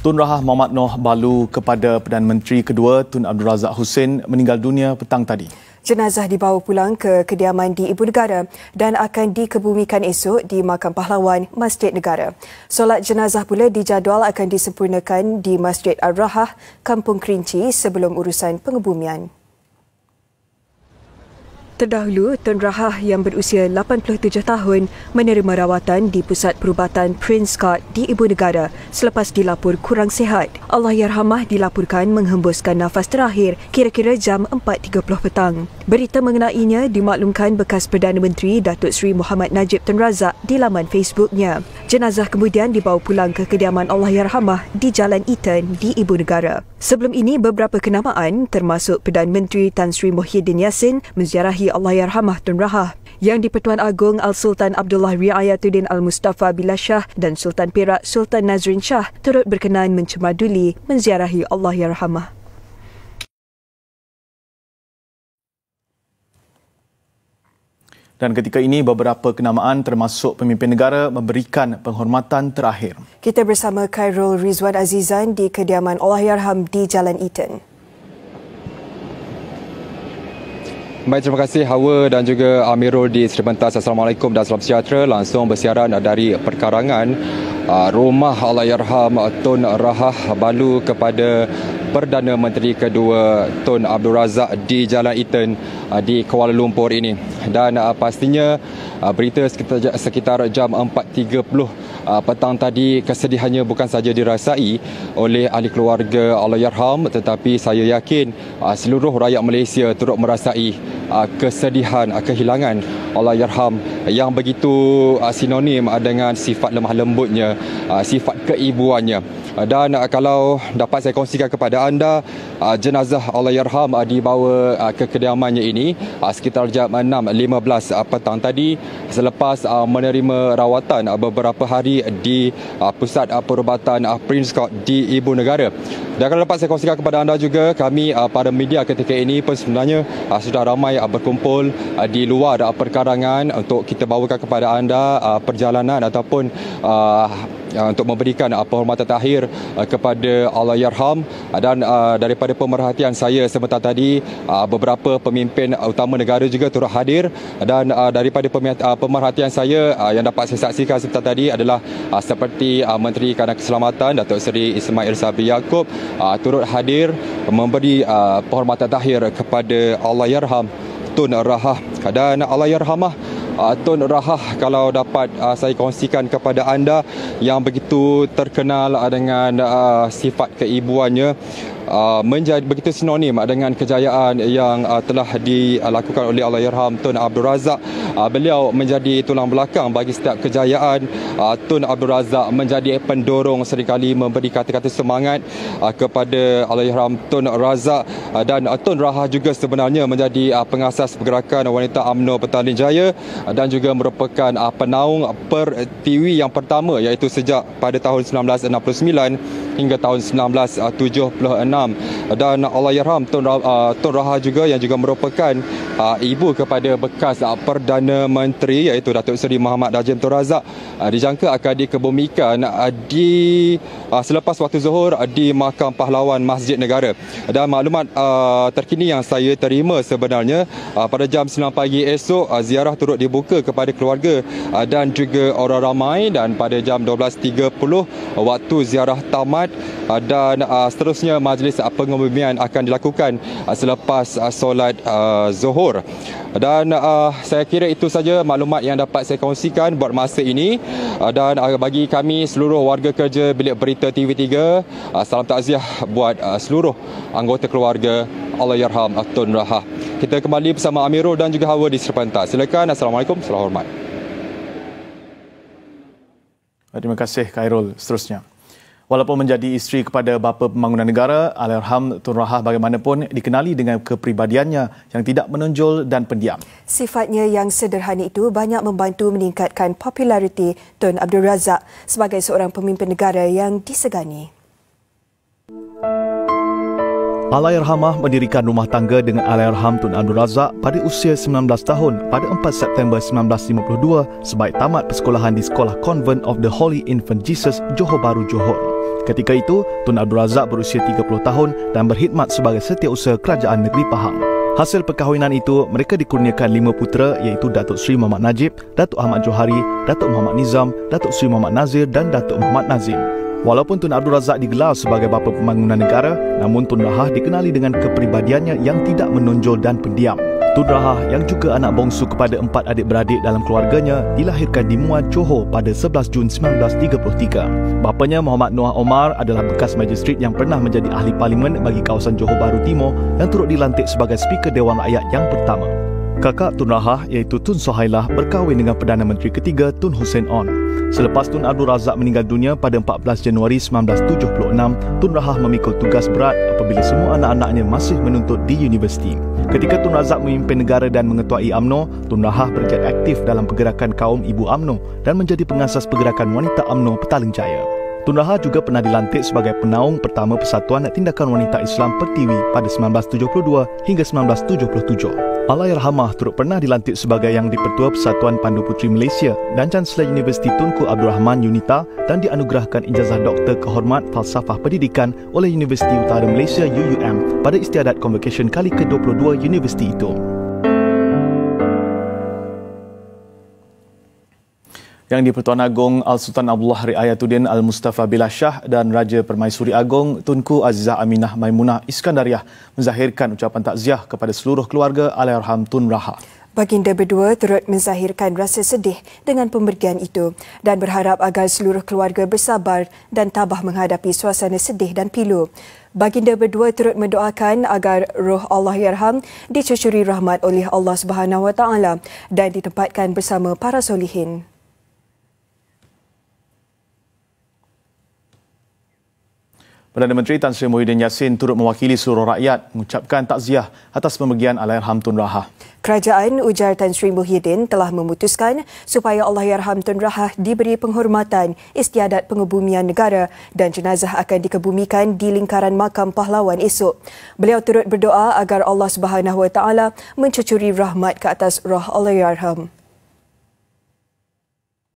Tun Rahah Muhammad Noh Balu kepada Perdana Menteri kedua Tun Abdul Razak Hussein meninggal dunia petang tadi. Jenazah dibawa pulang ke kediaman di Ibu Negara dan akan dikebumikan esok di Makam Pahlawan, Masjid Negara. Solat jenazah pula dijadual akan disempurnakan di Masjid Al-Rahah, Kampung Kerinci sebelum urusan pengebumian. Terdahulu, Tun Rahah yang berusia 87 tahun menerima rawatan di Pusat Perubatan Prince Court di Ibu Negara selepas dilapor kurang sihat. Allahyarhamah dilaporkan menghembuskan nafas terakhir kira-kira jam 4.30 petang. Berita mengenainya dimaklumkan bekas Perdana Menteri Datuk Seri Muhammad Najib Tun Razak di laman Facebooknya. Jenazah kemudian dibawa pulang ke kediaman Allahyarhamah di Jalan Eaton di Ibu Negara. Sebelum ini, beberapa kenamaan termasuk Perdana Menteri Tan Sri Muhyiddin Yassin menziarahi Allahyarhamah Tun Rahah. Yang di-Pertuan Agong Al-Sultan Abdullah Riayatuddin Al-Mustafa Billah Shah dan Sultan Perak Sultan Nazrin Shah turut berkenan mencemaduli menziarahi Allahyarhamah. Dan ketika ini, beberapa kenamaan termasuk pemimpin negara memberikan penghormatan terakhir. Kita bersama Khairul Rizwan Azizan di kediaman Allahyarham di Jalan Eaton. Baik, terima kasih Hawa dan juga Amirul di Seri Pentas. Assalamualaikum dan salam sejahtera. Langsung bersiaran dari perkarangan rumah Allahyarham Tun Rahah Balu kepada Perdana Menteri kedua Tun Abdul Razak di Jalan Eaton di Kuala Lumpur ini. Dan pastinya berita sekitar jam 4.30 petang tadi, kesedihannya bukan saja dirasai oleh ahli keluarga Allahyarham, tetapi saya yakin seluruh rakyat Malaysia turut merasai kesedihan kehilangan Allahyarham yang begitu sinonim dengan sifat lemah lembutnya, sifat keibuannya. Dan kalau dapat saya kongsikan kepada anda, jenazah Allahyarham dibawa ke kediamannya ini sekitar jam 6.15 petang tadi selepas menerima rawatan beberapa hari di Pusat Perubatan Prince Court di Ibu Negara. Dan kalau dapat saya kongsikan kepada anda juga, kami para media ketika ini pun sebenarnya sudah ramai berkumpul di luar perkarangan untuk kita bawakan kepada anda perjalanan ataupun untuk memberikan penghormatan terakhir kepada Allahyarham. Dan daripada pemerhatian saya sebentar tadi, beberapa pemimpin utama negara juga turut hadir. Dan daripada pemerhatian saya yang dapat saya saksikan sebentar tadi adalah seperti Menteri Kanan Keselamatan Datuk Seri Ismail Sabri Yaakob turut hadir memberi penghormatan terakhir kepada Allahyarham Tun Rahah. Dan Allahyarhamah Tun Rahah, kalau dapat saya kongsikan kepada anda, yang begitu terkenal dengan sifat keibuannya, menjadi begitu sinonim dengan kejayaan yang telah dilakukan oleh Allahyarham Tun Abdul Razak. Beliau menjadi tulang belakang bagi setiap kejayaan. Tun Abdul Razak menjadi pendorong, seringkali memberi kata-kata semangat kepada Allahyarham Tun Razak. Dan Tun Rahah juga sebenarnya menjadi pengasas pergerakan wanita UMNO Petaling Jaya dan juga merupakan penaung Pertiwi yang pertama, iaitu sejak pada tahun 1969 hingga tahun 1976. Dan Allahyarham Tun Rahah juga yang juga merupakan ibu kepada bekas Perdana Menteri, iaitu Datuk Seri Muhammad Najib Tun Razak, dijangka akan dikebumikan selepas waktu zuhur di Makam Pahlawan, Masjid Negara. Dan maklumat terkini yang saya terima sebenarnya, pada jam 9 pagi esok ziarah turut dibuka kepada keluarga dan juga orang ramai, dan pada jam 12.30 waktu ziarah tamat, dan seterusnya majlis pengebumian akan dilakukan selepas solat zuhur. Dan saya kira itu saja maklumat yang dapat saya kongsikan buat masa ini. Dan bagi kami seluruh warga kerja Bilik Berita TV3, salam takziah buat seluruh anggota keluarga Allahyarham Tun Rahah. Kita kembali bersama Amirul dan juga Hawa di Seri Pentas. Silakan. Assalamualaikum. Salam hormat. Terima kasih Khairul. Seterusnya, walaupun menjadi isteri kepada bapa pembangunan negara, Allahyarham Tun Rahah bagaimanapun dikenali dengan kepribadiannya yang tidak menonjol dan pendiam. Sifatnya yang sederhana itu banyak membantu meningkatkan populariti Tun Abdul Razak sebagai seorang pemimpin negara yang disegani. Allahyarhamah mendirikan rumah tangga dengan Allahyarham Tun Abdul Razak pada usia 19 tahun pada 4 September 1952 sebaik tamat persekolahan di Sekolah Convent of the Holy Infant Jesus, Johor Bahru, Johor. Ketika itu, Tun Abdul Razak berusia 30 tahun dan berkhidmat sebagai setiausaha Kerajaan Negeri Pahang. Hasil perkahwinan itu, mereka dikurniakan 5 putera iaitu Datuk Seri Muhammad Najib, Datuk Ahmad Johari, Datuk Muhammad Nizam, Datuk Seri Muhammad Nazir dan Datuk Muhammad Nazim. Walaupun Tun Abdul Razak digelar sebagai bapa pembangunan negara, namun Tun Rahah dikenali dengan kepribadiannya yang tidak menonjol dan pendiam. Tun Rahah yang juga anak bongsu kepada 4 adik-beradik dalam keluarganya dilahirkan di Muar, Johor pada 11 Jun 1933. Bapanya Muhammad Noah Omar adalah bekas magistrat yang pernah menjadi ahli parlimen bagi kawasan Johor Bahru Timur yang turut dilantik sebagai Speaker Dewan Rakyat yang pertama. Kakak Tun Rahah iaitu Tun Sohailah berkahwin dengan Perdana Menteri ketiga Tun Hussein On. Selepas Tun Abdul Razak meninggal dunia pada 14 Januari 1976, Tun Rahah memikul tugas berat apabila semua anak-anaknya masih menuntut di universiti. Ketika Tun Razak memimpin negara dan mengetuai UMNO, Tun Rahah bergiat aktif dalam pergerakan kaum ibu UMNO dan menjadi pengasas pergerakan wanita UMNO Petaling Jaya. Tun Rahah juga pernah dilantik sebagai penaung pertama Persatuan Tindakan Wanita Islam Pertiwi pada 1972 hingga 1977. Allahyarhamah turut pernah dilantik sebagai Yang di-Pertua Persatuan Pandu Puteri Malaysia dan Chancellor Universiti Tunku Abdul Rahman UNITA dan dianugerahkan ijazah Doktor Kehormat Falsafah Pendidikan oleh Universiti Utara Malaysia UUM pada istiadat convocation kali ke-22 universiti itu. Yang di-Pertuan Agong Al-Sultan Abdullah Riayatuddin Al-Mustafa Billah Shah dan Raja Permaisuri Agong Tunku Azizah Aminah Maimunah Iskandariah menzahirkan ucapan takziah kepada seluruh keluarga Allahyarham Tun Rahah. Baginda berdua turut menzahirkan rasa sedih dengan pemergian itu dan berharap agar seluruh keluarga bersabar dan tabah menghadapi suasana sedih dan pilu. Baginda berdua turut mendoakan agar roh Allahyarham dicucuri rahmat oleh Allah Subhanahu Wa Taala dan ditempatkan bersama para solihin. Perdana Menteri Tan Sri Muhyiddin Yassin turut mewakili seluruh rakyat mengucapkan takziah atas pemergian Allahyarham Tun Rahah. Kerajaan, ujar Tan Sri Muhyiddin, telah memutuskan supaya Allahyarham Tun Rahah diberi penghormatan istiadat pengebumian negara dan jenazah akan dikebumikan di lingkaran makam pahlawan esok. Beliau turut berdoa agar Allah Subhanahu Wa Taala mencucuri rahmat ke atas roh Allahyarham.